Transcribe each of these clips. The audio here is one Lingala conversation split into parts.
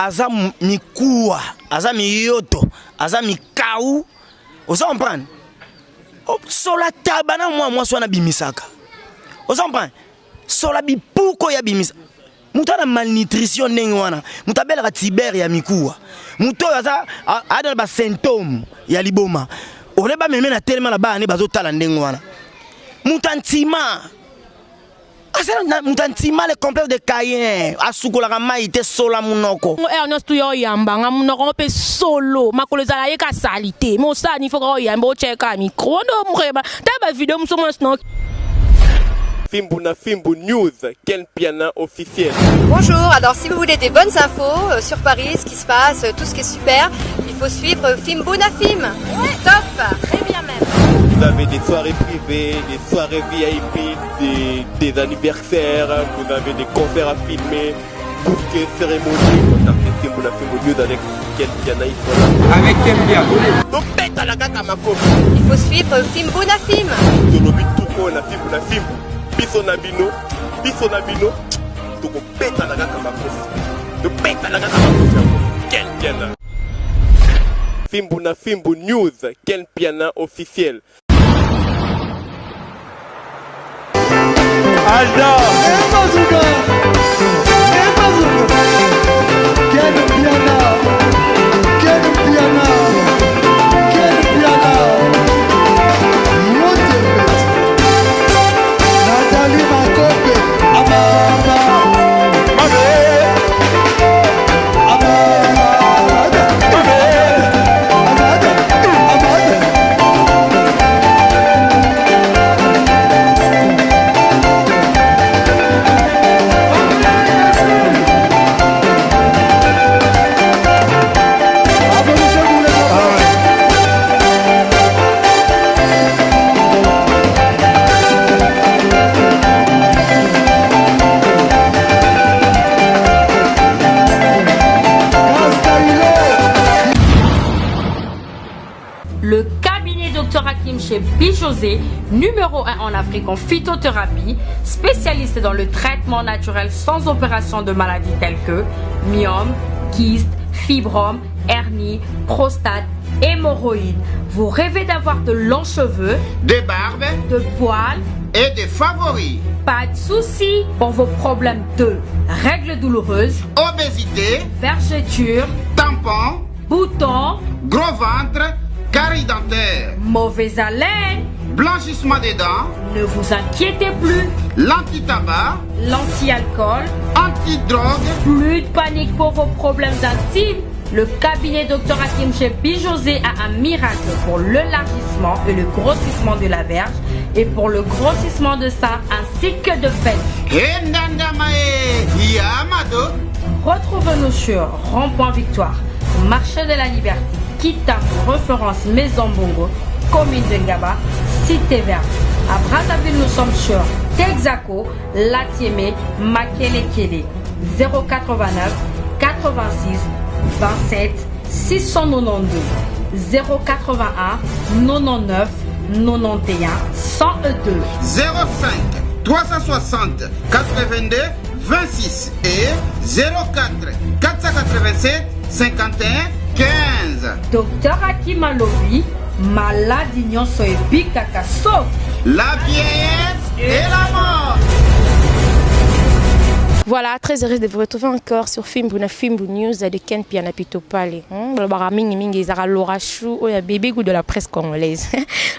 aza mikuwa, aza miyoto, aza mikau. Oza comprendre? Sola tabana moi so na bimisaka. Oza comprendre? Sola bipuko ya bimisa. Muta na malnutrition ndenge wana. Muta bela tiber ya mikuwa. Muto aza ada ba symptôme ya liboma. Oleba meme na telema na ba ne bazotala ndenge wana. Mutantima. Asana mutantima le complexe de Cayen. Asukola kama ite sola munoko. Ernest yo yamba nga munoko pe solo. Makolo za ye ka salite. Mo sa ni foko yamba o cheka micro ndo mreba. Ta ba vidéo msomo sno. Fimbuna Fimbu News, quel piano officiel. Bonjour, alors si vous voulez des bonnes infos sur Paris, ce qui se passe, tout ce qui est super, il faut suivre Fimbuna Film. Ouais. Top, très bien même. Vous avez des soirées privées, des soirées VIP, des anniversaires, vous avez des concerts à filmer, bouquets, cérémonies. Contactez Fimbuna Fimbu News avec quel piano il faut là. Avec quel piano. Donc pète à la gata ma copine. Il faut suivre Fimbuna Film. Tolobi Touko la Fimbuna Fimbu. Biso nabino, toko peta la gata makosi. De peta la gata makosi. Quel piano. Fimbuna Fimbu News, quel piano officiel. Alda, quel piano. Le cabinet Dr Hakim chez Bijosé, numéro 1 en Afrique en phytothérapie, spécialiste dans le traitement naturel sans opération de maladies telles que myome, kyste, fibrome, hernie, prostate, hémorroïdes. Vous rêvez d'avoir de longs cheveux, des barbes, de poils et des favoris. Pas de soucis pour vos problèmes de règles douloureuses, obésité, vergetures, tampons, boutons, gros ventre, carie dentaire, mauvaise haleine, blanchissement des dents. Ne vous inquiétez plus. L'anti-tabac, l'anti-alcool, anti-drogue. Plus de panique pour vos problèmes intimes. Le cabinet Dr Hakim chez Bijosé a un miracle pour l'élargissement et le grossissement de la verge et pour le grossissement de sein ainsi que de fesses. Retrouvez-nous sur Rond-Point Victoire, Marché de la Liberté, Kita, référence Maison Bongo, commune de Ngaba, Cité Verte. À Brazzaville, nous sommes sur Texaco, Latiémé, Makelekele, 089 86 27 692 081 99 91 102 05 360 82 26 et 04 487 51 15. Docteur Hakim Alobi, maladie nyonso ebikaka sauf la vieillesse et la mort. Voilà, très heureuse de vous retrouver encore sur Fimbuna Fimbu News de Ken Piana Pitopale. Mingi Zara Laura Chou, oya bébé goût de la presse congolaise.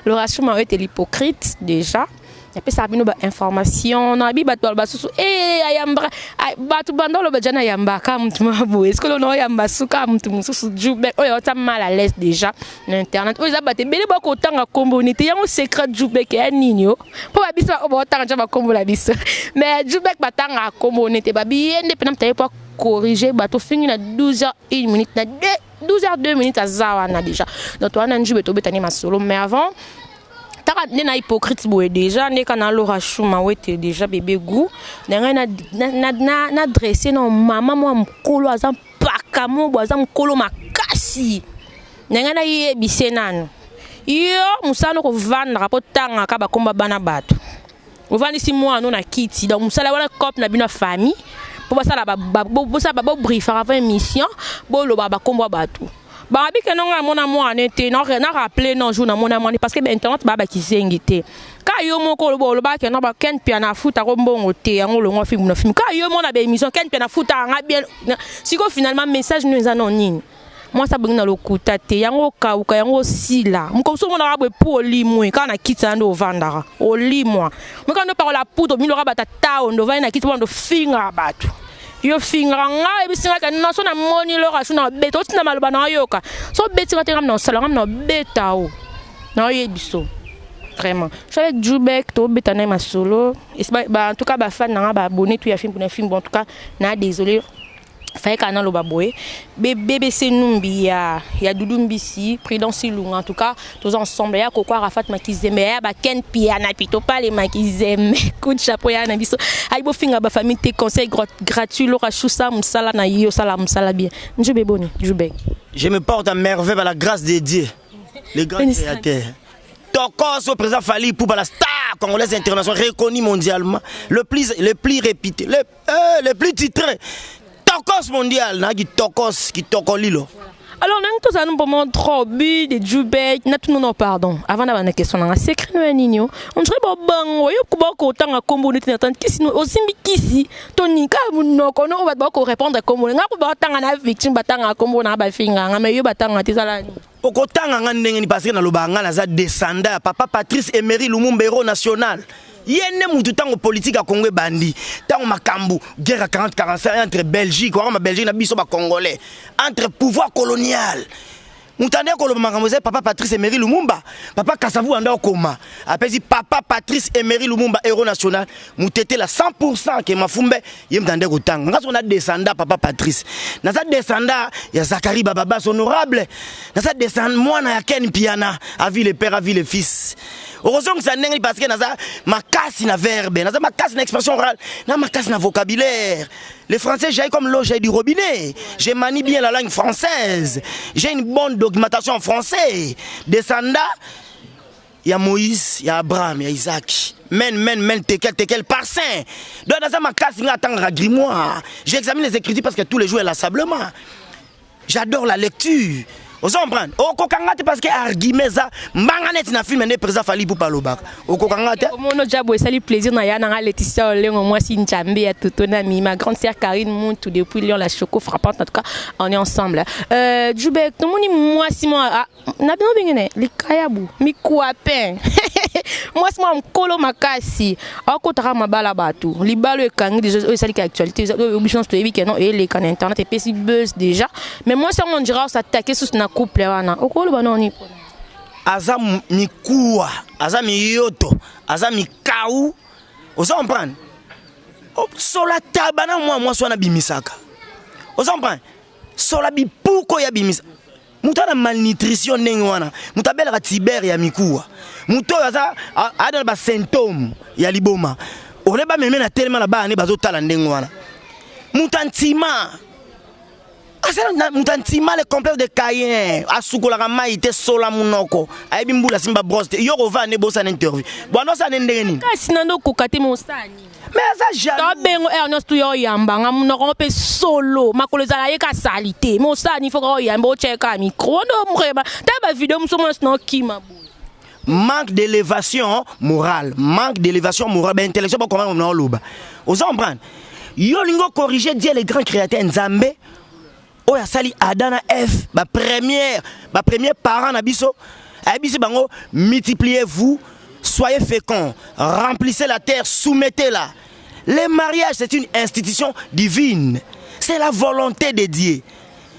Laura Chou m'a été l'hypocrite déjà. Il y a ça bino ba information na bi bato ba susu ayamba batu bandolo ba jana yamba ka mtu mabu est-ce que l'on yamba suka mtu mususu jube oyo ta mal à l'aise déjà na internet oyo za bate bele ba ko tanga kombo ni te yango secret jube ke aninyo po ba bisa obo tanga ba kombo la bisa mais jube ba tanga kombo ni te ba biende pe na mtaye po corriger bato fini na 12h 1 minute na 12h 2 minutes à zawana déjà donc on a jube to betani ma solo mais avant na hypocrite boye déjà ne kana Laura Chou ma wete déjà bébé goût na dressé non maman moi mkolo azam pakamo azam mkolo makasi na ye bisenano yo musano ko vendre po tanga ka bakomba bana bato ovandi si moi non na kiti donc musala wala cop na bino famille pour ça là ba brief avant émission bo lo ba kombo batou ba bi ke non mon amour en été non rappeler non jour na mon amour parce que internet ba ki zengité ka yo moko lo ba ke non ba ken piana futa ko mbongo te yango lo ngo film na film ka yo mon na ba émission ken piana futa nga bien siko finalement message nous anonyme moi ça bringa lo kuta te yango ka uka yango sila mko so mona ba po limwe kana kitsa ndo vandara o limwa mko ndo parola puto mi lo rabata tao ndo va na kitsa ndo finga batu yo finga nga ebisinga ka non so na moni lo rashu na beto tina maloba na yoka so beti ka te ngam na sala ngam na betao na yebiso vraiment je suis avec Jubek to betana ma solo et en tout cas ba fan na ba abonné tout ya film pour un film bon en tout cas na désolé faye kana lo baboye BBC Numbi ya Doudou Mbisi Prudence Lunga en tout cas tous ensemble ya Koko Arafat makizeme ya ba Ken Pia na pito pas les makizeme coup de chapeau ya na biso ay bo finga ba famille te conseil gratuit lo rashusa musala na yo sala musala bien njube boni Jubek je me porte à merveille par la grâce de Dieu les grands créateurs Tokos au président Fally Ipupa la star congolaise internationale reconnue mondialement le plus répété le plus titré Tokos mondial, nagi Tokos qui tokolilo. Alors, nous avons un moment trop bu de Jubek, non pardon. Avant d'avoir une question, on a secret nous nino. On serait bon bon, yo kuba ko tanga kombo neti natante kisi no osimbi kisi. Toni ka muno kono on va ba ko répondre kombo. Nga kuba tanga na victime batanga kombo na ba finga, nga me yo batanga tizala ni. Okotanga nga ndenge ni parce que na lobanga na za descendant papa Patrice Emery Lumumba héros national. Yene mutu tango politique à Congo bandi tango makambu guerre 40-45 entre Belgique ou Belgique na biso ba congolais entre pouvoir colonial mutande ko lo makambu papa Patrice Emery Lumumba papa Kasavu anda okoma apesi papa Patrice Emery Lumumba héros national mutete la 100% que mafumbe yemtande ko tango ngaso na descendant papa Patrice na sa descendant ya Zakari Bababa honorable na sa descendant mwana ya Ken Piana a vu le père a vu le fils. Heureusement que ça n'est parce que naza makasi na verbe, naza makasi na expression orale, na makasi na vocabulaire. Les Français j'ai comme l'eau j'ai du robinet. Je manie bien la langue française. J'ai une bonne documentation en français. Descendant il y a Moïse, il y a Abraham, il y a Isaac. Men tekel par saint. Donc naza makasi nga attendre grimoire. J'examine les écritures parce que tous les jours elle a sablement. J'adore la lecture. Vous comprenez? Au Kokangate parce que argumeza manganet na film ne président Fally Ipupa lobak. Au Kokangate. Mon jabo sali plaisir na yana Laetitia Olengo moi si Njambe ya Totona mi ma grande sœur Karine Montou depuis Lyon la choco frappante en tout cas on est ensemble. Jubek tout moni moi si moi na bien bingene likayabu mi kuapen. Moi si moi mkolo makasi akotara mabala batu libalo ekangi déjà sali ka actualité obligation to ebi kenon et les can internet et pesi buzz déjà mais moi ça on dira s'attaquer sur na couple wana okolo banoni aza mikuwa aza miyoto aza mikau oza comprendre sola tabana moi so na bimisaka oza comprendre sola bipuko ya bimisa mutana malnutrition ndenge wana mutabela tiber ya mikuwa muto aza ada ba symptôme ya liboma oleba meme na tellement la ba ne bazotala ndenge wana mutantima asana mutantima le complexe de Cayen asukola kama ite sola munoko ayebi mbula simba broste yoko va ne bosa na interview bwana sa ndenge ni kasi nando kokate mosani mais ça jamais bengo Ernest yo yamba nga munoko pe solo makolo za ye ka salite mosani faut ko yamba o cheka micro ndo mreba ta ba video musomo no kima bo manque d'élévation morale ben intellectuelle pas comment on loba vous comprenez yo lingo corriger Dieu les grands créateurs Nzambe oya sali Adana F ba premier parent na biso abisi bango multipliez-vous soyez féconds remplissez la terre soumettez-la. Le mariage c'est une institution divine, c'est la volonté de Dieu.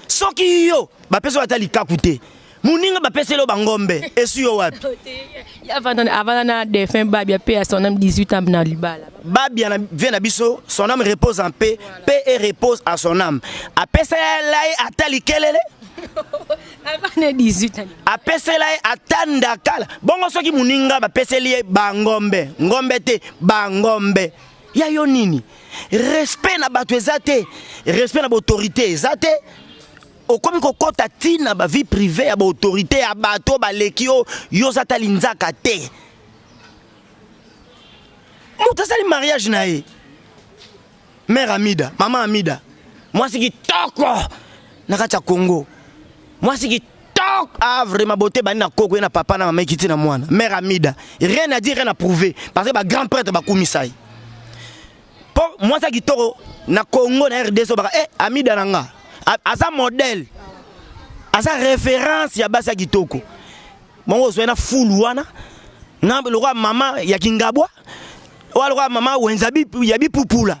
Soki yo ba peso atali kakute muninga ba peselo bangombe esu yo wapi avant na défunt Babia paix à son âme 18 ans na libala Babia na vient na biso son âme repose en paix, paix et repose à son âme apesa lai atali kelele avant 18 ans apesa lai atanda kala bongo soki muninga ba peseli bangombe ngombe te bangombe ya yo nini respect na bato ezate respect na autorité ezate okomi kokota tina ba vie privée ya ba autorité ya bato ba lekio yo zata linzaka te muta sali mariage na ye Mère Amida, maman Amida. Moi c'est qui toko nakati ya Congo. Moi c'est qui toc ah vraiment beauté ba na koko na papa na maman kiti na mwana. Mère Amida, rien à dire, rien à prouver parce que ba grand prêtre ba kumisai. Pour moi ça qui toko na Congo na RDC ba Amida nanga. Asa modèle. Asa référence ya basa kitoko. Mongo zo na fuluana. Na le roi maman ya Kingabwa. Ou le roi maman Wenzabi yabi pupula.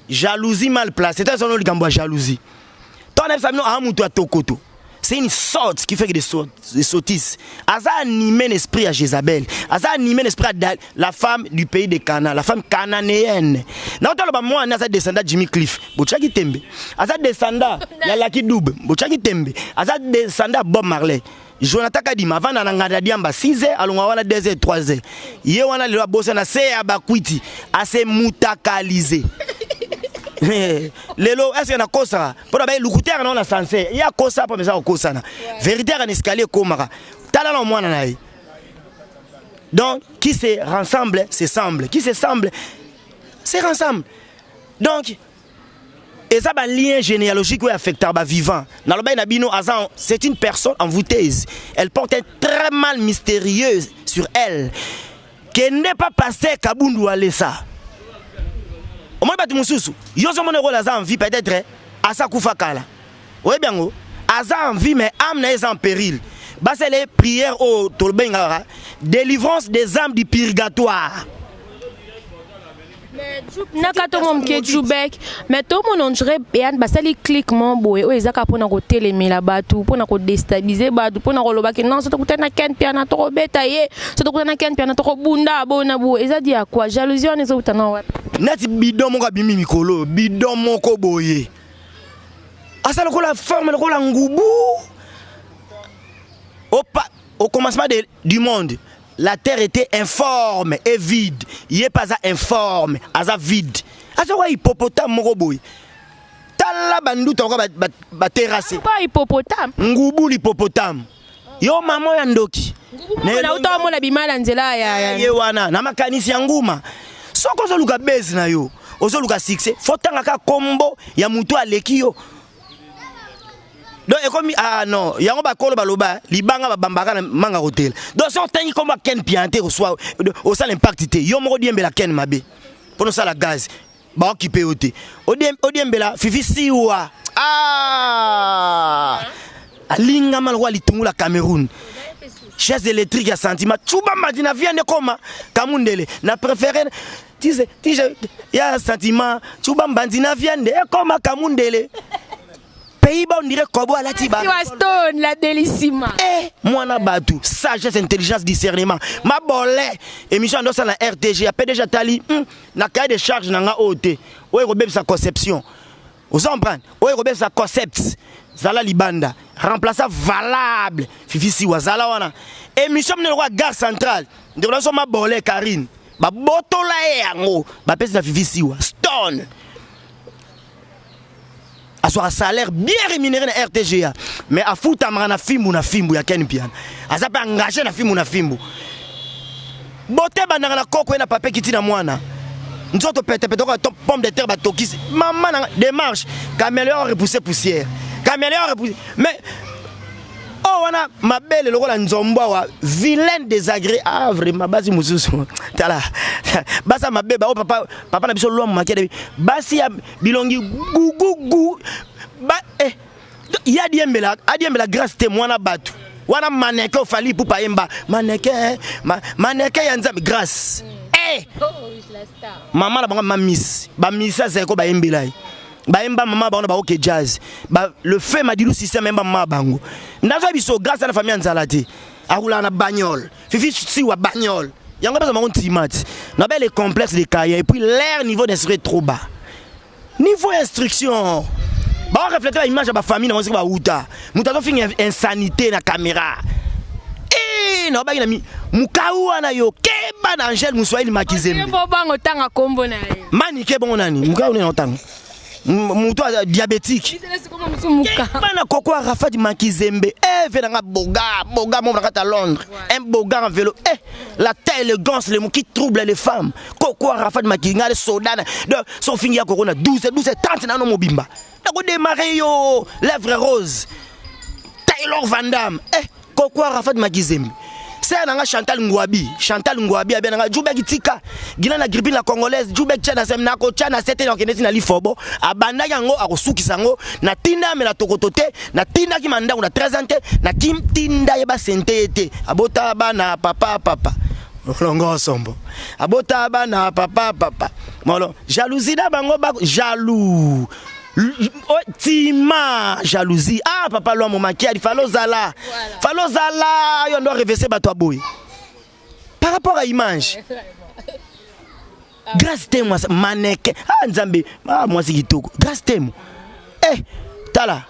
Jalousie mal placée. C'est un nom de jalousie. C'est une sorte qui fait que des sottises. Asa animé l'esprit à Jézabel. Asa animé l'esprit à la femme du pays de Cana, la femme cananéenne. Dans le moment, on a descendant Jimmy Cliff. Bochaki Tembe. Asa descendant Yalaki Doub. Bochaki Tembe. Asa descendant Bob Marley. Jonathan Kadima avant na ngada diamba 6h alonga wana 2h 3h. Ye wana le bossa na se abakwiti ase mutakaliser. Lelo est-ce que na kosa pour ba lukutera na on sensé ya kosa pa mesa kosa na vérité en escalier komara tala na mwana na ye. Donc qui se rassemble se semble, qui se semble se rassemble. Donc et ça un lien généalogique qui affecte les vivants. C'est une personne envoûteuse. Elle porte un très mal mystérieux sur elle. Qui n'est pas passé Kabundu à l'essa. Au moins, il y a un envie peut-être à sa koufakala. Oui, bien, Aza en vie, mais âme est en péril. C'est les prières au Tolbengara. Délivrance des âmes du purgatoire. Nakatongo mkejubek mais tout le monde dirait bien basali cliquement boy o ezaka pona ko telemela batu pona ko déstabiliser batu pona ko lobaki non soto kutana ken piana to beta ye soto kutana ken piana to bunda bona bo ezadi ya quoi jalousie on ezo utana wa nati bidon moko bimi mikolo bidon moko boye asala ko la forme ko la ngubu au commencement du monde. La terre était informe et vide. Il n'est pas informe, à vide. À ce hippopotame moroboy. Tala bandu toko ba terrasse. Pas hippopotame. Ngubu l'hippopotame. Yo maman yandoki. Ngubu na uta mona bimala nzela ya. Ye wana na makanisi ya nguma. Soko zo luka base na yo. Ozo luka succès. Fotanga ka kombo ya mutu aleki yo. Donc comme ah non, yango ba kolo baloba libanga ba bambaka na manga hotel. Donc so tangi comme ken pianté reçoit au sal impact té. Yo moko diembela ken mabe. Pour nous ça la gaz. Ba occupé oté. Odiembela fifi siwa. Ah! Alinga malwa litungula Cameroun. Chaise électrique à sentiment. Chuba madina viande koma Kamundele. Na préféré tise ya sentiment. Chuba bandina viande koma Kamundele. Pays-Bas, on dirait Kobo à la Tiba. Stone, la délissima. Moi, na batu, sagesse, intelligence, discernement. Ma bolé, émission dans la RTG, après déjà tali, na cahier de charge, na OT. Oye, Robert, sa conception. Vous en prenez? Oye, Robert, sa concept. Zala Libanda. Remplaçant valable. Fifi Siwa, Zala wana. Émission de roi gare centrale. De relation, ma bolé, Karine. Ba botola e yango. Ba pèse la Fifi Siwa. Stone. À soit un salaire bien rémunéré dans RTGA, mais à foutre na fimbu ya ken piano. À ça peut engager na fimbu. Boté bandanga na koko na papier kiti na mwana. Nzoto pete ko pomme de terre ba tokisi. Maman na démarche, caméléon repousser poussière. Caméléon repousser. Mais oh wana ma belle le la nzomba wa vilaine désagréable vraiment basi mususu. Tala. Basa ma belle ba papa na biso lo makede. Basi ya bilongi gugugu. Ba ya diembela grâce témoin na batu. Wana maneke o fali pour paemba. Maneke ya nzambe grâce. Maman la banga mamis. Ba misa zeko ba embelai. Baemba maman ba ba OK jazz. Ba le fait m'a dit le système memba maman bango. Ndazo biso grâce à la famille Nzalati. Aroula na bagnole. Fifi si wa bagnole. Yango besoin mon timate. Na belle les complexes de cahiers et puis leur niveau d'instruction trop bas. Niveau instruction. Ba refléter l'image de la famille dans ba outa. Mutato fin insanité na caméra. Na ba ina mi mukawa na yo keba na Angel Muswahili makizembe. Bo bango tanga kombo na ye. Mani ke bongo nani? Mukawa na tanga. muto diabétique bana koko Arafat Makizembe venanga boga mon à Londres un boga en vélo la taille élégance les mots qui troublent les femmes koko Arafat Makinga les soldats de son fini ya corona 12 30 na no mobimba na ko démarrer yo lèvres roses Taylor Van Damme koko Arafat Makizembe c'est nanga Chantal Ngwabi abenanga Jubek tika gina na grippe la congolaise Jubek tchana semna ko tchana c'était na kenesi na lifobo abanda yango akosukisa ngo na tinda me la tokotote na tinda ki manda na 13 ans na tinda yeba sente ete abota bana papa longo sombo abota bana papa molo jalousie da bango ba jaloux Tima jalousie papa lo momaki ali falozala yo ndo reverser bato boy par rapport à image grâce témoin mannequin nzambe moi c'est kitoko grâce témoin tala.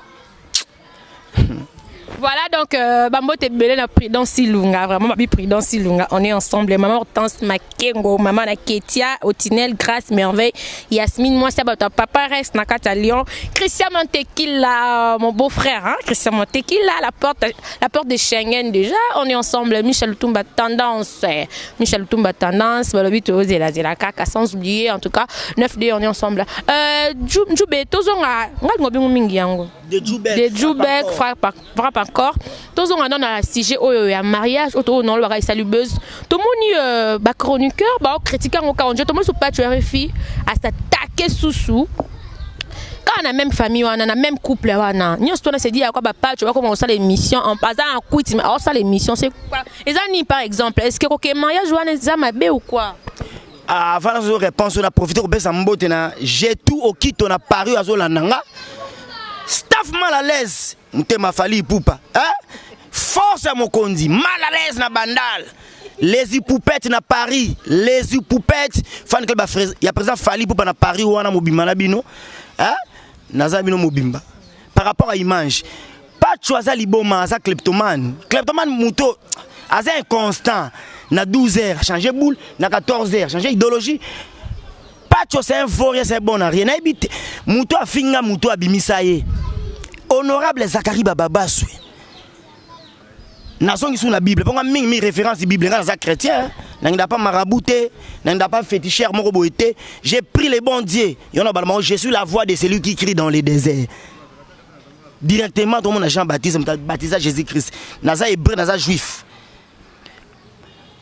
Voilà donc Bambo te belé na Prudence Ilunga vraiment ma Prudence Ilunga on est ensemble maman Hortense Makengo maman na Ketia Otinel Grâce Merveille Yasmine moi c'est votre papa reste na Kata Lyon Christian Montequila mon beau-frère hein Christian Montequila la porte de Schengen déjà on est ensemble Michel Lutumba tendance balobi to zela kaka sans oublier en tout cas 9D on est ensemble Djoubé tozonga ngobi mingi yango de Djoubek frappe encore tous on a un sujet au mariage autour non le bagage salubeuse tout le monde ba chroniqueur ba critiquer en cas on dit tout le monde sous pas tu RFI à s'attaquer sous quand on a même famille on a même couple on nous on s'est dit à quoi papa tu vois comment on ça l'émission en passant en quit mais alors ça l'émission c'est quoi les amis par exemple est-ce que OK mariage ou un zamabé ou quoi avant de réponse on a profité pour baisser mbote na j'ai tout au kit on a paru à Zolananga staff mal à l'aise Ntema Fali Poupa force à Mokondi mal à l'aise na bandal les poupettes na Paris les poupettes fan que il y a présent Fali Poupa na Paris ou na mobimba na bino naza bino mobimba par rapport à image pas choisir liboma ça kleptomane muto aza inconstant na 12h changer boule na 14h changer idéologie pas choisir un vaurien c'est bon na rien na habité muto afinga muto abimisaye honorable Zakari Bababaswe Nasongi sous la Bible pour mi référence Bible dans les chrétiens n'anga pas marabouté n'anga pas féticheur moko boité j'ai pris les bons dieux je suis la voix de celui qui crie dans les déserts directement tout le monde a Jean-Baptiste baptisé Jésus-Christ naza hébreu naza juif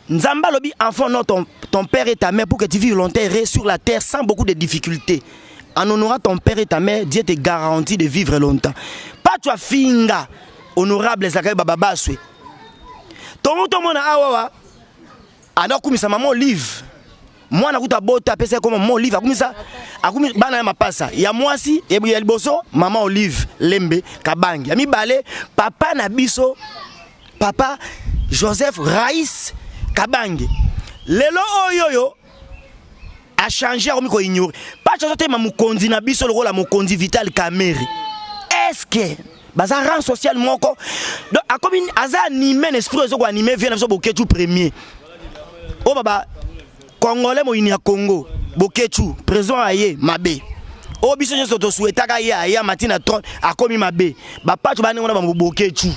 Nzamba lobi enfant non ton père et ta mère pour que tu vives longtemps sur la terre sans beaucoup de difficultés. En honorant ton père et ta mère, Dieu te garantit de vivre longtemps. Pas toi finga, honorable Zakari Bababaswe. Ton monde a awa, alors comme ça maman olive. Moi na kuta bota pesa comme maman olive, comme ça, akumi bana ma passa. Ya moi si, et bien boso, maman olive, lembe, kabangi. Ami balé, papa na biso, papa Joseph Raïs Kabangi. Lelo oyoyo a changé comme ko ignorer. Pas chose te mamukondi na biso le rôle la mukondi Vital Kamerhe. Est-ce que baza rang social moko donc a comme aza animé esprit zo ko animé vient so boketu premier. Oh baba Congolais mo ini ya Congo boketu président aye mabe. Oh biso nyo to souhaitaka ya matina 30 a komi mabe. Ba pa tu ba ngona ba boketu.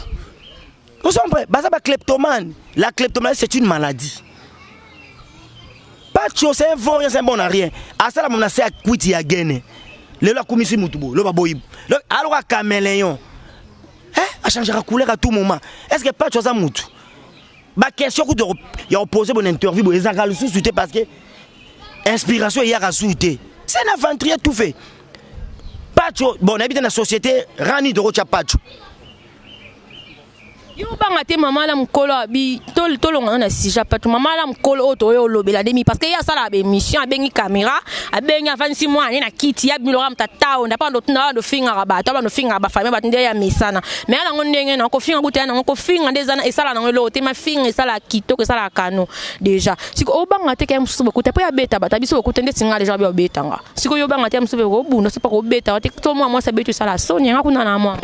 Vous comprenez? Baza ba kleptomane. La kleptomanie c'est une maladie. Pas de chose, c'est un vaurien, c'est un bon à rien. À ça, on a fait à quitter à gagner. Le la commission Moutoubo, le baboïb. Alors à caméléon. À changer la couleur à tout moment. Est-ce que pas de chose à Moutou? Ma question que tu as opposé mon interview, ils ont sous-souté parce que inspiration hier a sous-souté. C'est un aventurier tout fait. Pas de chose. Bon, on habite dans la société, Rani de Rocha Pacho. Yo banga te maman la mkolo bi tolo ngana si japatu maman la mkolo oto yo lobela demi parce que ya sala be mission abengi caméra abengi avansi moi na kiti ya bilora mtatao ndapa ndo tuna do finga rabato ba no finga ba famille batinde ya misana mais ala ngondenge na ko finga kuta na ko finga ndezana esala na ngelo te ma finga esala kito ke sala kano déjà siko o banga te kem subo kuta pa ya beta bata biso kuta ndesinga déjà bi obetanga siko yo banga te msubo ko buno sepa ko beta te to moi ça betu sala sonya ngakuna na moi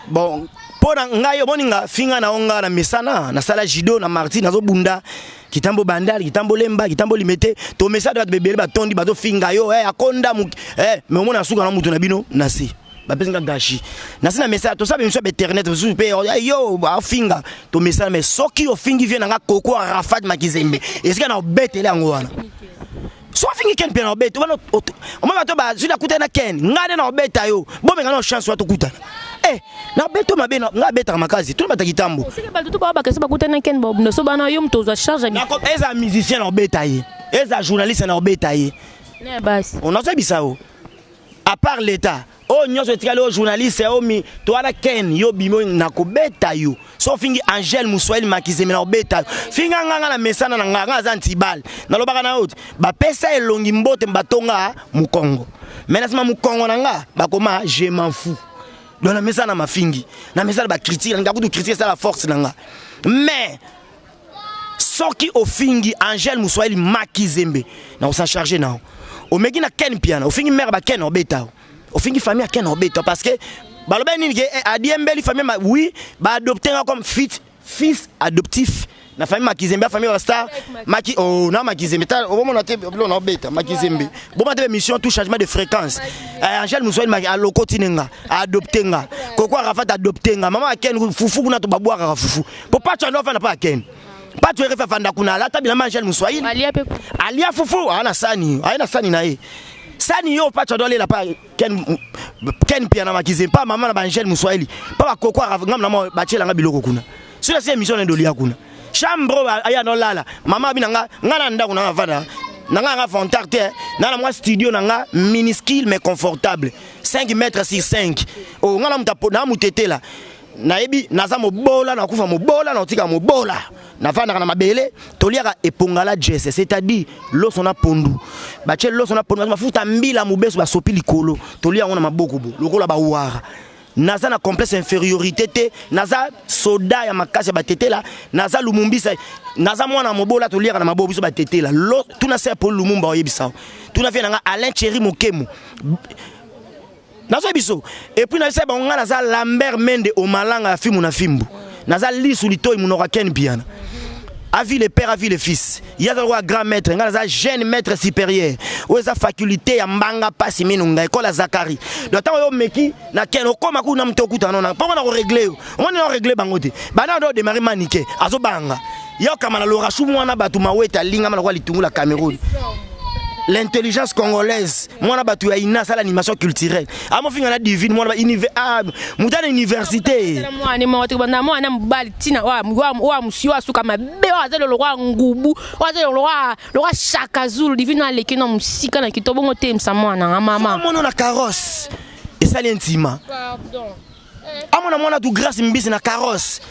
bon pona ngayo moninga finga na onga na mesana na sala judo na marti nazo bunda kitambo bandali kitambo lemba kitambo limete to message ba bebele ba tondi ba zo finga yo akonda mais omona suka na mutu na bino na si ba pesinga gashi na sina message to sabe mso internet zo pe yo ba finga to message mais soki o fingi vient nga koko Arafat Makizembe esika na obetele yango wana so fingi ken pena obeto wana o mama to ba zila kutana ken ngade na obeta yo bombe ngana chance wa to kutana na beto mabena nga beta makazi tout bata kitambo c'est que ba tout ba kesa ba kutana ken bo no so bana yom to za charge na ko eza musicien na obeta ye eza journaliste na obeta ye ne basi on a ça bisao à part l'état o nyoso tikale o journaliste o mi to ala ken yo bimo na ko beta yo so fingi Angel Muswahili Makizembe na obeta finga nganga na mesana na nganga za ntibal na lobaka na oti ba pesa elongi mbote mbatonga mu Congo mais na mu Congo nanga bakoma je m'en fous. Dans la message na mafingi na message ba critique nga kutu critique ça la force nanga mais soki ofingi Angel Muswahili Makizembe na on s'en charger na o meki na ken piano ofingi mère ba ken obeta ofingi famille ken obeta parce que baloba nini ke adiembeli famille oui ba adopter comme fils adoptif na famille Makizembe famille wa star Maki oh na Makizembe ta o mona te na obeta Makizembe bon ma te mission tout changement de fréquence Angel Muswahili a lokotinenga adopter nga koko Arafat adopter nga mama ken fufu kuna to babwaka fufu po pa tu no fa na pa ken pa tu refa fanda kuna la tabila Angel Muswahili alia fufu ana sani na ye sani yo pa tu dole la pa ken pia na Makizembe pa mama na Angel Muswahili pa ba koko Arafat ngam na ba chela nga biloko kuna sur la mission ndolia kuna chambre aya no lala mama binanga ngana ndako na vana nanga nga fontarte na moi studio nanga minuscule mais confortable 5 mètres sur 5 o ngana mutapo na mutetela na yebi naza mobola na kufa mobola na tika mobola na vana na mabele toliaka epongala jesse c'est-à-dire loso na pondu ba che loso na pondu mafuta mbila mubeso ba sopi likolo tolia ngona maboko bo lokola ba wara naza na complexe infériorité te naza soda ya makasi batete la naza lumumbisa naza mwana mobola to lire na mabobo biso batete la tuna se pour lumumba oyebisa tuna vient nga Alain Thierry Mokemu nazo biso et puis na se ba nga naza Lambert Mende o malanga fimu na fimbu naza lisu litoyi munora ken piana avis le père, avis le fils. Il y a le grand maître, il y a un jeune maître supérieur. Ou sa faculté ya mbanga pasi minunga école à Zakari. Le temps où meki na ken okoma ku na mto kuta nona. Pourquoi on a réglé? On a réglé bangote. Bana do démarrer maniqué. Azo banga. Yo kama na lora shu mwana batu maweta linga mana kwa litungula Cameroun. L'intelligence congolaise, moi na batu ya ina sala animation culturelle. Amo finga na divine moi na mutana université. Moi ni mo banda moi na mbali tina wa musio asuka mabe wa zelo lo wa ngubu, wa zelo lo wa Shaka Zulu divine na lekino musika na kitobongo te msa mwana mama. Mono na carrosse. Et ça l'intima. Pardon. Amona mwana tu grâce mbisi na carrosse.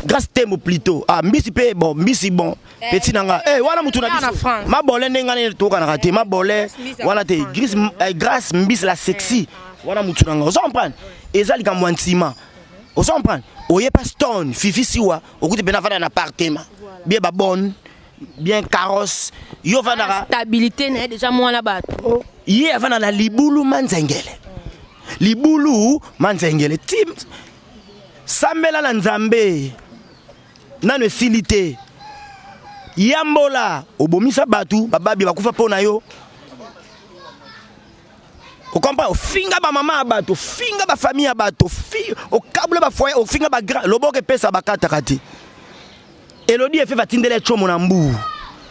Grâce temo plutôt. Ah mbisi pe bon, mbisi bon. Petit nanga. Wala mutu na biso. Ma bolé ndengane to kana kate. Ma bolé wala te grâce mbisi la sexy. Wala mutu nanga. Vous comprenez? Ezali ka mwantima. Vous comprenez? Oye pas stone, fifi siwa, okuti bena vana na appartement. Bien ba bonne, bien carrosse. Yo vana stabilité né déjà moi là bas. Yé vana na libulu manzengele. Libulu manzengele tim Sambela na Nzambe nano esilite yambola obomisa batu bababi bakufa pona yo o comprend finga ba mama bato finga ba famille bato o câble ba foyer o finga ba grand loboke pesa bakata kati Elodie fait vatindele chomo na mbu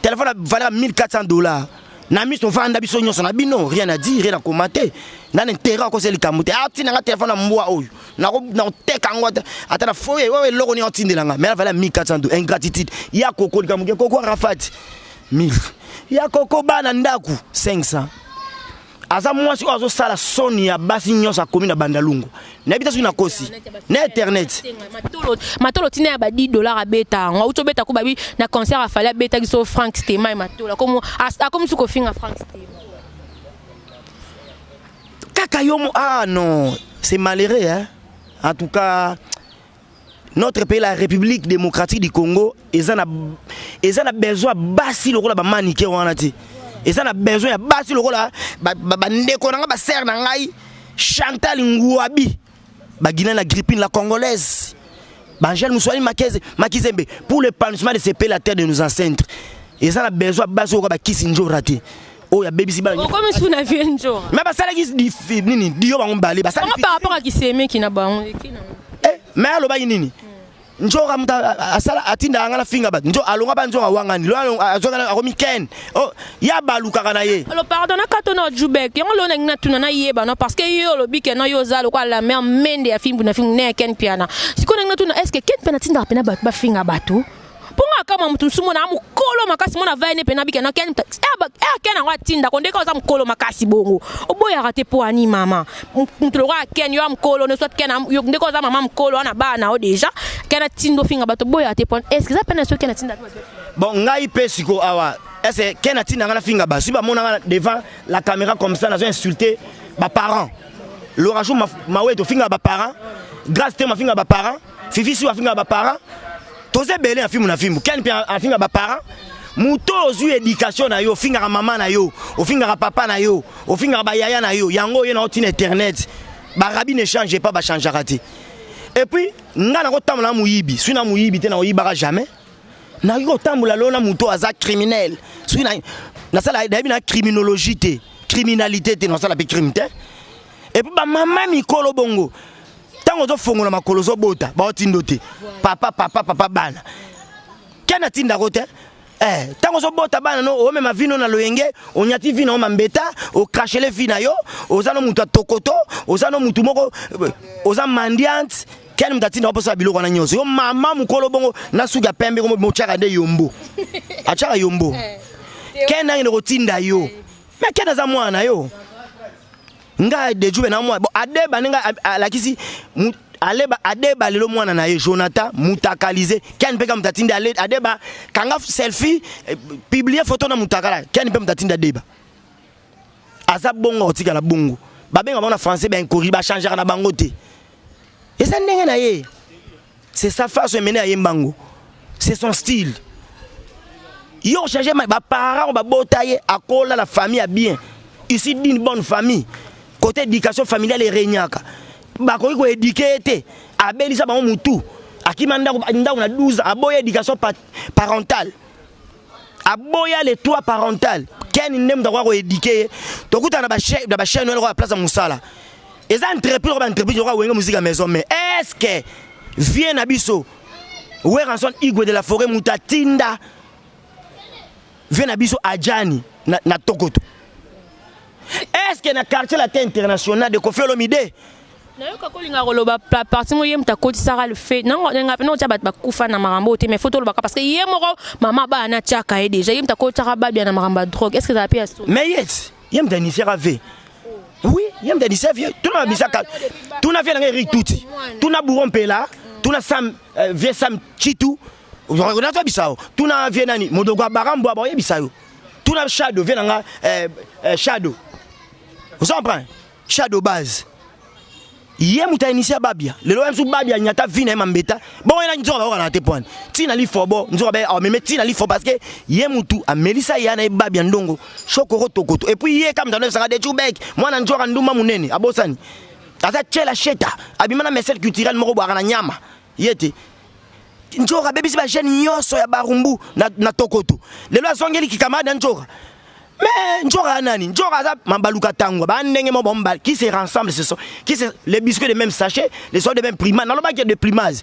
téléphone valeur $1400 na mis on vanda biso nyonso na bino rien à dire rien à commenter na intérêt ko seli kamuté ati na téléphone na mbwa oyo na teka ngota ata na foye wewe loko ni otindelanga mais valeur $1400 ingratitude ya koko likamuke koko Arafat 1000 ya koko bana ndaku 500 aza mwasi ozo sala soni ya basi nyonso akomi na bandalungu na bita na kosi na internet matolo tina ya ba $10 abeta ngo uto beta ko babi na concert afala beta kiso Frank Stema matolo comme suko finga Frank Stema kaka yomo ah non c'est malheureux hein en tout cas notre pays la République démocratique du Congo ezana besoin basi lokola ba manike wana ti et ça a besoin de basi lokola ba ndeko nanga ba ser na ngai Chantal Ngouabi Guinée la grippine la congolaise. Bangel Moussouani Makizembe pour le panissement de ces pays la terre de nos ancêtres. Et ça a besoin de baso ba kisinjo raté. Oh ya baby si ba. Comme si on a vu un jour. Mais ba sala ki nini dio ba ngombalé ba sala. Par rapport à qui s'aimait qui n'a pas. Mais alo ba nini. Njora muta asala atinda angala finga ba. Njo alonga ba njora wangani. Lo azonga akomi ken. Oh ya baluka kana ye. Alors pardon kato no Jubek. Yango lo na tuna na yeba no parce que yo lo bi ken no yo za lo kwa la mer mende ya fimbu na finga ne ken piana. Siko na tuna est-ce que ken pena tinda pena ba finga bato. Ponga kama mtu sumo na mukolo makasi mona vaine pena bika na ken ken ngwa tinda konde ka za mukolo makasi bongo oboya rate po ani mama mtu lo ken yo mukolo ne soit ken yo ndeko za mama mukolo na bana o deja ken tindo finga bato boya te pon est-ce que ça pena so ken tinda bon ngai pesiko awa est-ce ken tinda ngana finga ba si ba mona devant la caméra comme ça na zo insulter ba parents le rajou ma weto finga ba parents grâce te ma finga ba parents fifi si wa finga ba parents Tose belé en film na film. Ken pi en film ba parents. Muto ozu éducation na yo, finga maman na yo, o finga papa na yo, o finga ba yaya na yo. Yango ye na otine internet. Ba rabi ne change pas ba changer raté. Et puis nga na ko tamula muyibi, su na muyibi te na oyibaka jamais. Na ko tamula lo na muto aza criminel. Su na sala dabi na criminologie te, criminalité te na sala pe criminalité. Et puis ba maman mikolo bongo. Tango zo fongola makolo zo bota ba otindo te papa bana kana tinda kote tango zo bota bana no o mema vino na loyenge o nyati vino o mambeta o crachele vina yo o zano mutu tokoto o zano mutu moko o za mandiant ken mutatinda oposa biloko na nyoso yo mama mukolo bongo na suga pembe ko mo chaka de yombo achaka yombo ken na ngene kotinda yo me ken za mwana yo nga de jube na mwa adeba ninga lakisi aleba adeba lelo mwana na ye Jonathan mutakalize ken peka mutatinda adeba kanga selfie publier photo na mutakala ken pe mutatinda deba asa bongo otika la bongo babenga mona français ben kori ba changer na bango te esa ndenge na ye c'est sa façon de mener à yembango c'est son style yo changer ba parents ba botaye akola la famille a bien ici d'une bonne famille côté éducation familiale et renyaka bakoki ko éduquer té abelisa bango mutu akimanda ndako na 12 aboya éducation parentale aboya les toits parental ken ndem ndako ko éduquer tokuta na ba chaîne no ko place musala eza entreprise ko wenga musique à maison mais est-ce que vient na biso we ranson igwe de la forêt mutatinda vient na biso ajani na tokoto. Est-ce que na quartier latin international de Kofi Olomide na yo kakolinga koloba parti mo yem ta koti sara le fait non no tia bat bakufa na marambo te mais photo lobaka parce que yemoko mama ba na tiaka e déjà yem ta koti sara ba bien na maramba drogue est-ce que ça a pu asso mais yes yem danisi rave oui yem danisi vie tout na bisaka tout na vie na ri tuti tout na buron pela tout na sam vie sam chitu on a toi bisao tout na vie nani modogo barambo ba yebisayo tout na shadow vie na shadow. Vous comprenez? Shadow base. Hier muta initié babia. Le loem sou babia nyata vina mambeta. Bon ina nzora ba na te point. Tina li fobo, nzora ba o meme tina li fo parce que hier mutu a melisa yana e babia ndongo. Shokoro tokoto. Et puis hier comme dans 900 de Jubek, moi na nzora nduma munene abosani. Ata chela sheta. Abimana mesel culturel moko bwa na nyama. Yete. Nzora bebisi ba jeune nyoso ya barumbu na tokoto. Le lo azongeli kikamada nzora. Mais Njora nani, Njora za mambaluka tangwa, ba ndenge mo bomba qui se rassemblent ce sont qui se les biscuits de même sachet, les sols de même primaz, non pas qu'il y a de primaz.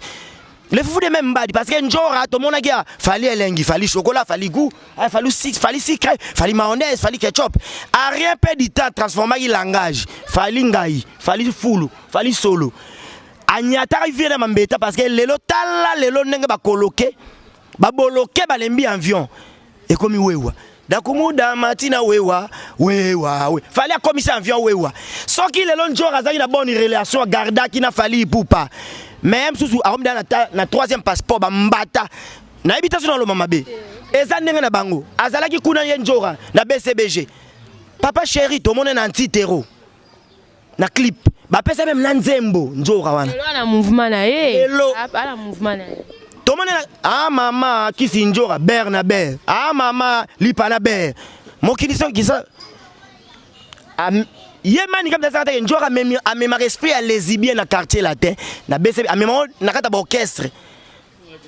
Les foufous de même badi parce que Njora tout le monde a fallait elengi, fallait chocolat, fallait goût, fallait sucre, fallait mayonnaise, fallait ketchup. A rien perdre du temps transformer le langage, fallait ngai, fallait foulou, fallait solo. Anyata vient na mambeta parce que lelo tala lelo ndenge ba coloquer, ba boloquer ba lembi avion. Et comme wewa Dakumuda matina wewa fallait commissaire avion wewa so ki lelo njora azali na bonne relation garda ki na fali pupa même sous aomda na troisième passeport ba mbata na habitation na lo mama be eza ndenge na bango azalaki kuna ye njora na BCBG papa chéri to mona na anti-terreau na clip ba pesa même na nzembo njora wana na mouvement na ye ala mouvement na ye tout le monde ah maman qui s'injora Bernabé ah maman lipana ber mon qui dit ça Yemani comme ça que njora amema esprit à lesbien na quartier latin na BCB amema na kata ba orchestre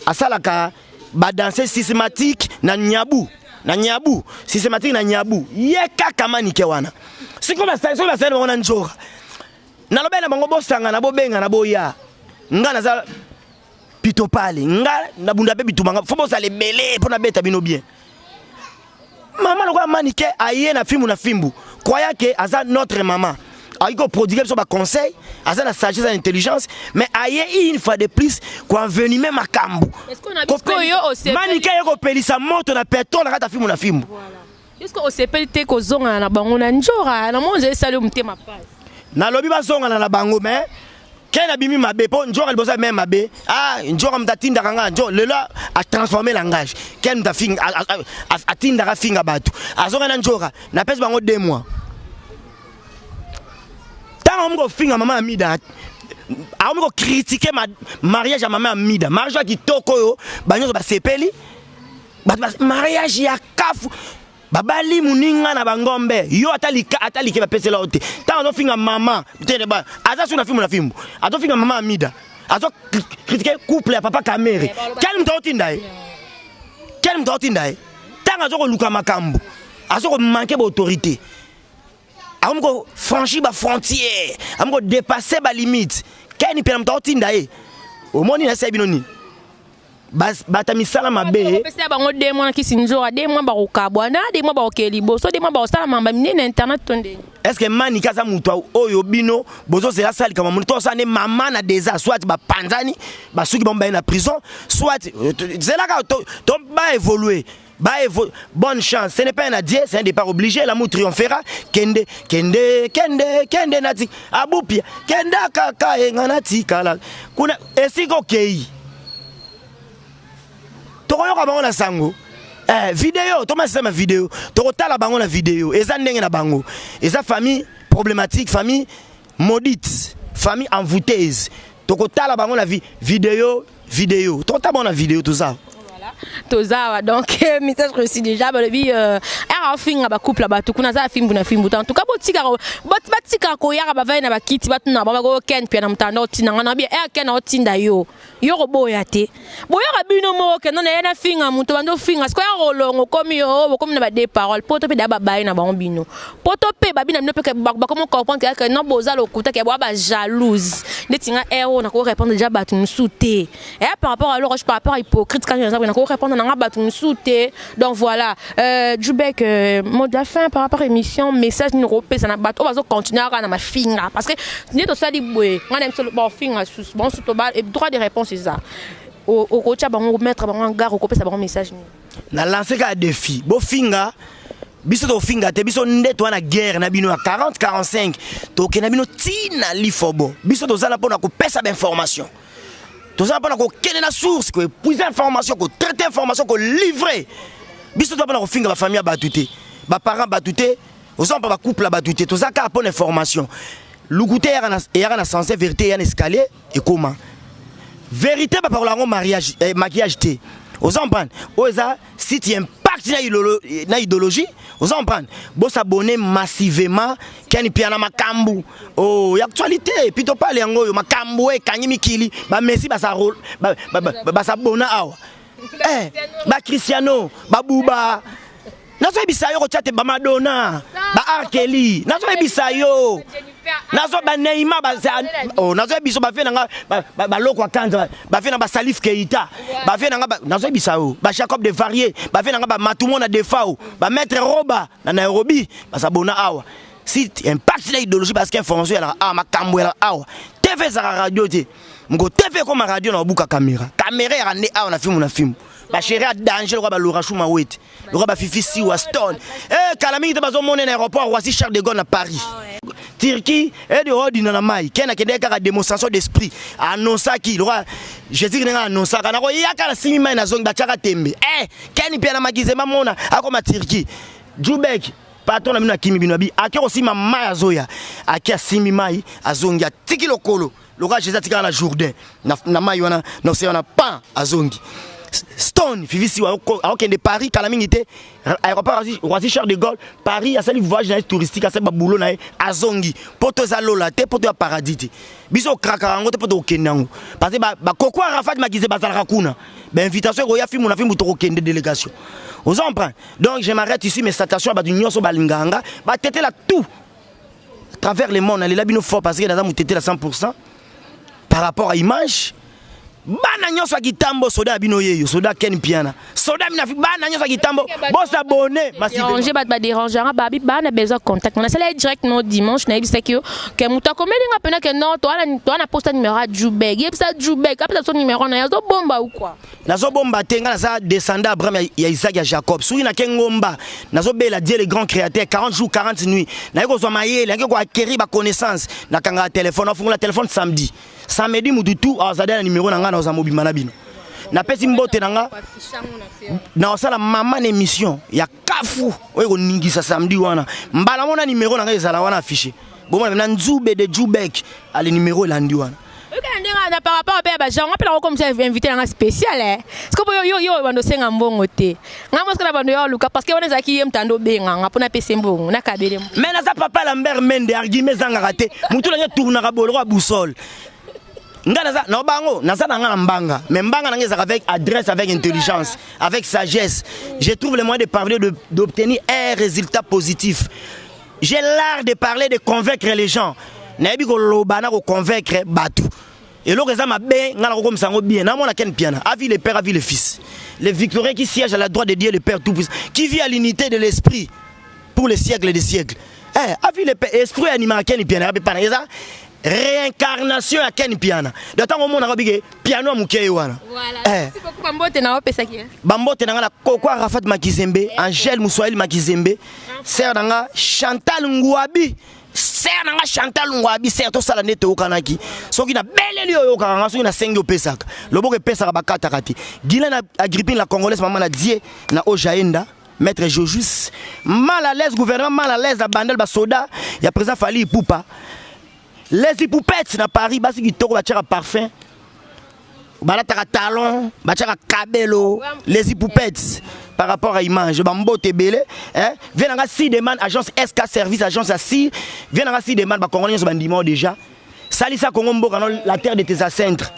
asalaka ba danser systématique na nyabu systématique na nyabu ye kaka manike wana siko ba sa wana njora na lobe na bango bosanga na bobenga na boya nga na za pito pale nga na bunda be bitumanga fo bosa le belé pour na beta bino bien maman lokwa manike aye na fimbu croyant que aza notre maman aiko produire sur ba conseil aza na sagesse et intelligence mais aye une fois de plus quoi venir même makambu est-ce qu'on a biscoyo aussi manike yoko pelisa moto na peton na kata fimbu voilà est-ce qu'on s'appelle te ko zonga na bango na njora na monje sale mutema passe na lobi ba zonga na bango mais Ken abimi mabe po njora libosa même mabe njora mtatinda kanga njo lelo a transformer langage ken mtafinga atinda ka finga batu azonga na njora na pesa bango 2 mois tant on finga maman Amida on critiquer mariage à maman Amida mariage qui toko yo banyo ba sepeli mariage ya kafu babali muninga na bangombe yo atalike bapesela ote tant on finga maman tene ba aza suna filmu na filmu azo finga maman Amida azo critiquer couple ya papa Kamere quel mtotindae tant azo ko luka makambo azo ko manquer d'autorité amko franchir ba frontière amko dépasser ba limite quel pela mtotindae omoni na sebinoni bata misala mabe pesa bango 2 mois ki sinjora 2 mois ba kokabwana 2 mois ba kokelibo so 2 mois ba osala mamba minene internet tonde est-ce que mani kaza mutu oyo bino bozo sela sali kama mutu sa ne mama na déjà soit ba panzani ba suki bomba na prison soit zela ka to ba évoluer bonne chance ce n'est pas un adieu c'est un départ obligé l'amour triomphera kende nati abupia kenda kaka enganati kala kuna esiko kei tokoyoka bango na sango vidéo toma sema vidéo tokotala bango na vidéo eza ndenge na bango eza famille problématique famille maudite famille envoûteuse tokotala bango na vidéo tokotala bango na vidéo tout ça tozawa donc message reçu déjà ba lebi finga ba couple ba tukuna za fimbu na fimbu en tout cas botika ko yaka ba vai na ba kiti batuna ba go ken pia na mtanda otina ngana bia ken otinda yo boya te boya ka bino mo ken na yana finga muto bando finga sko ya rolongo komi yo komi na ba des paroles poto pe da ba bai na ba bino poto pe ba bina pe ba comme comprendre que non boza lokuta ke ba jalouse netinga na ko répondre déjà ba tunsuté et par rapport à l'orange par rapport à hypocrite quand na ko répondre na ba tunsuté donc voilà Djoubek mot de la fin par rapport à l'émission message numéro P ça na bato bazo continuer à ma finga parce que ni to ça dit boy on aime solo bon finga sous bon sous to bal et droit de réponse c'est ça au coach ba mettre ba en gare au copier ça bon message na lancer ka défi bo finga biso to finga te biso ndeto na guerre na bino 40 45 to ke na bino tina lifobo biso to zala pona ko pesa ba information to zala pona ko kene na source ko puiser information ko traiter information ko livrer biso to pona ko finga ba famille batute ba parents batute ozo pa ba couple batute to zaka pona information lukute ya na sensé vérité ya na escalier et comment vérité ba parler en mariage maquillage te ozo prendre oza si tu impacte na idéologie ozo prendre bo s'abonner massivement kani pia na makambu actualité puis to parler yango yo makambu e kanyi mikili ba Messi ba sa rôle ba sa bona awa ba Cristiano ba Buba nazo bisayo ko chate ba Madonna ba Arkeli nazo bisayo nazo ba Neymar ba nazo biso ba fena ba lokwa kanza ba fena ba Salif Keita ba fena nazo bisayo ba Jacob de Varier ba fena ba Matumo na Defao ba Maître Roba na Nairobi ba sabona awa si impact la idéologie parce qu'information ya makambo ya awa TV za radio te mko TV comme radio na buka caméra ya ne awa na film ba chéri a danger le ba Laura Chouma wet le ba Fifi si wa Stone kalami te bazo monner na aéroport Roissy Charles de Gaulle à Paris Turquie et de ordina na mai kena kende ka démonstration d'esprit annonça qui le roi Jésus nga annonça kana ko yaka na simi mai na zongi ba chaka tembe keni pia na magizema mona akoma Turquie Djoubek patron na bino kimi bino bi akero aussi mama ya zoya akia simi mai azongi atiki lokolo loka Jésus atika na Jourdain na mai wana na océan na pan azongi Stone Fivisi de Paris calamité aéroport Roissy Charles de Gaulle Paris a sali voyage touristique a sali boulot na azongi poto za lola te poto ya paradis biso kraka ngo te poto kenango parce que ba kokwa Rafat makize bazala kuna ba invitation ko ya film na film to kende délégation vous en prend donc je m'arrête ici mes salutations ba du nyonso balinganga ba tete la tout à travers le monde là bino fort parce que dans tete la 100% par rapport à image. Bana nyonso kitambo soda bino yeyo soda Ken Piana soda mina bana nyonso kitambo boss abonné déranger ba déranger babi bana besoin contact on a cela direct no dimanche na ibisa que muta komelinga pena que non toi na posta numéro à Jubeg yebisa Jubeg apesa son numéro na yazo bomba ou quoi nazo bomba tenga na sa descendant Abraham ya Isaac ya Jacob suri na kengomba nazo bela Dieu le grand créateur 40 jours 40 nuits na ko zo mayele na ko acquérir ba connaissance na kanga téléphone on la téléphone samedi mututu azada na numéro na nga na mobi manabino na pesi mbote nanga na osala mama na émission ya kafu oyo ningisa samedi wana mbala mona numéro nanga ezala wana affiché bon na nzube de Jubek ale numéro landi wana par rapport à bah genre appelle comme ça invité un spécial hein parce que yo bando senga mbongo te ngamo ska bando yo luka parce que on ezaki yem tando benga ngapona pese mbongo na kabele mais na za papa Lambert Mende argument zanga raté mutu la tourna ka bolo boussole ngana na bango na za na mbanga mais mbanga na avec adresse avec intelligence avec sagesse je trouve le moyen de parler d'obtenir un résultat positif. J'ai l'art de parler, de convaincre les gens. Nabi ko lobana ko convaincre batu. Et l'autre ça m'a bien, ngala ko comme ça bien. Na mona Ken Piana, avis le père, avis le fils. Le victorieux qui siège à la droite de Dieu le Père tout-puissant, qui vit à l'unité de l'esprit pour les siècles et des siècles. Avis le père, esprit animal Ken Piana, réincarnation à Ken Piana. De temps au monde a bigé piano muké wana. Voilà. C'est beaucoup bambote na opesa ki. Bambote na ngala Kokwa Rafat Makizembe, Angèle Moussoaïl Makizembe, sœur nanga Chantal Ngouabi. Sœur nanga Chantal Ngouabi, sœur to sala neto kanaki. Soki na beleli yo kanga, soki na sengi opesaka. Lobo ke pesaka bakata kati. Guylaine Agrippine la congolaise maman na die na Ojaenda. Maître Jojus, mal à l'aise gouvernement, mal à l'aise la bandelle basoda, il y a présent Fali Poupa. Les hypoupettes na Paris, basi qui toko batira parfum. Balatara talon, batira cabello, les hypoupettes par rapport à image, bambo tebele, hein? Viens nga si demande agence SK service agence assi, viens nga si demande ba congolais bandimo déjà. Salisa Congo Mboka la terre de tes ancêtres.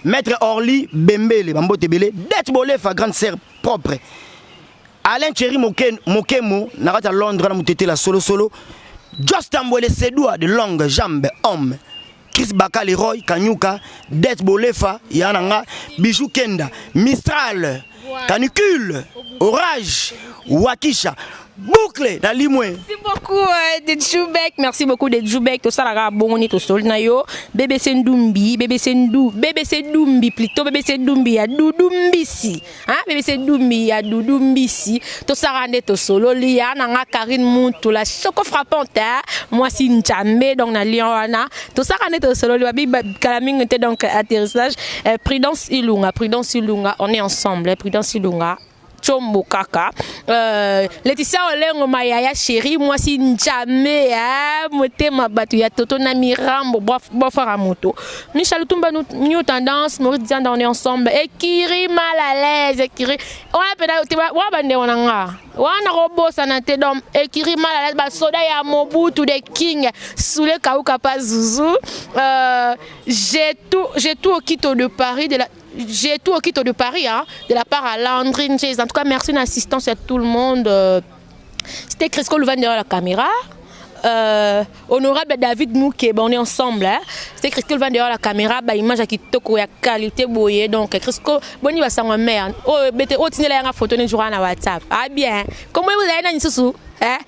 Maître Orly Bembele, bambo tebele, det bolefa grande sœur propre. Alain Thierry Mokemo, Narata Londres, Moutete la solo. Just Ambwele Sedoua de longues jambes, homme. Chris Baka Leroy, Kanyuka, Det Bolefa, Yananga, Bijou Kenda, Mistral, Canicule, Orage, Wakisha. Boucle dans l'imoué. Merci beaucoup de Jubek. Merci beaucoup de Jubek. Tout ça la boni to sol na yo. Bébé Sendumbi, bébé Sendumbi plutôt bébé Sendumbi ya Dudumbisi. Hein bébé Sendumbi ya Dudumbisi. Tout ça rande to solo lia na nga Karine Muntu la choco frappante. Moi si Njambe donc na Liana. Tout ça rande to solo li Kalaming était donc atterrissage Prudence Ilunga, on est ensemble Prudence Ilunga. Chombo kaka Laetitia Olengo Mayaya chérie moi si jamais motema batu ya toto na mirambo bofara moto Michel Tumba new tendance Maurice Dianda on est ensemble Ekiri mal à l'aise Ekiri on appelle wa bande onanga wana robo sanate dom Ekiri mal à l'aise ba soda ya Mobutu de King Soule Kauka pas Zouzou j'ai tout au Quito de Paris j'ai tout au Quito de Paris, hein, de la part à Landrine. En tout cas, merci d'assistance à tout le monde. C'était Crisco Louvain derrière la caméra. Honorable David Mouké, on est ensemble. Hein. C'était Crisco Louvain derrière la caméra. Image qui toko ya qualité boye. Donc Crisco, boni va s'en mère. Oh, bete, oh, tiens la photo ne jouera na WhatsApp. Ah bien. Comment vous avez dans une sous? Hein?